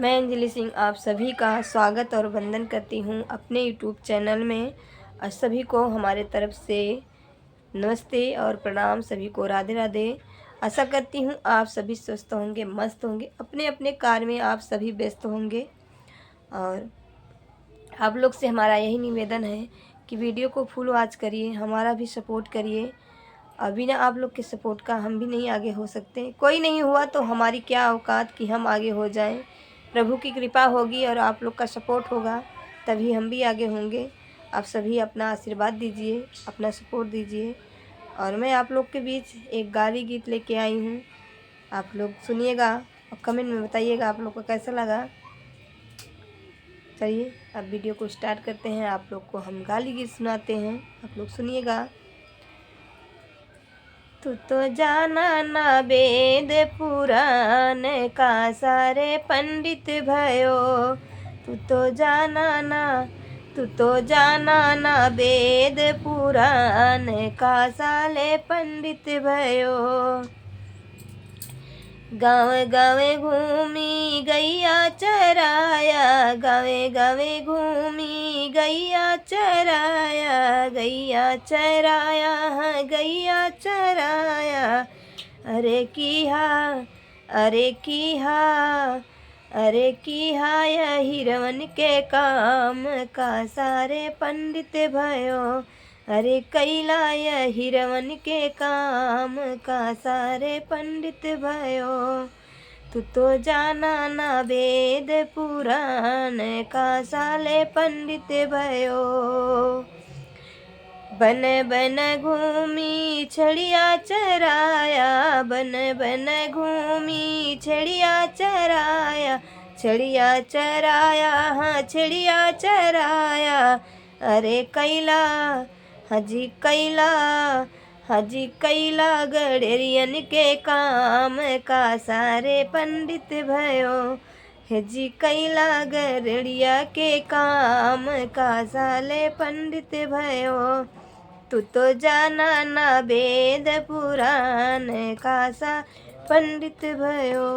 मैं अंजलि सिंह आप सभी का स्वागत और वंदन करती हूँ अपने यूट्यूब चैनल में। और सभी को हमारे तरफ से नमस्ते और प्रणाम। सभी को राधे राधे। आशा करती हूँ आप सभी स्वस्थ होंगे, मस्त होंगे, अपने अपने कार्य में आप सभी व्यस्त होंगे। और आप लोग से हमारा यही निवेदन है कि वीडियो को फुल वॉच करिए, हमारा भी सपोर्ट करिए। और बिना आप लोग के सपोर्ट का हम भी नहीं आगे हो सकते। कोई नहीं हुआ तो हमारी क्या औकात कि हम आगे हो जाएं। प्रभु की कृपा होगी और आप लोग का सपोर्ट होगा तभी हम भी आगे होंगे। आप सभी अपना आशीर्वाद दीजिए, अपना सपोर्ट दीजिए। और मैं आप लोग के बीच एक गाली गीत लेके आई हूँ, आप लोग सुनिएगा और कमेंट में बताइएगा आप लोग को कैसा लगा। चलिए अब वीडियो को स्टार्ट करते हैं। आप लोग को हम गाली गीत सुनाते हैं, आप लोग सुनिएगा। तू तो जाना ना वेद पुराण का सारे पंडित भयो। तू तो जाना ना, तू तो जाना ना वेद पुराण का साले पंडित भयो। गाँव गाँव घूमी गैया चराया, गाँव गाँव घूमी गैया चराया, गैया चराया, हाँ गैया चराया। अरे किहा, अरे किहा, अरे किहा यह हिरवन के काम का सारे पंडित भयो। अरे कैला यह हिरवन के काम का सारे पंडित भयो। तू तो जाना ना वेद पुराण का साले पंडित भयो। बन बन घूमी छड़िया चराया, बन बन घूमी छड़िया चराया, छड़िया चराया, हाँ छड़िया चराया। अरे कैला, हजी कैला, हजी कैला गड़रियन के काम का सारे पंडित भयो। हजी कैला गड़रिया के काम का साले पंडित भयो। तू तो जाना ना वेद पुराण का सा पंडित भयो।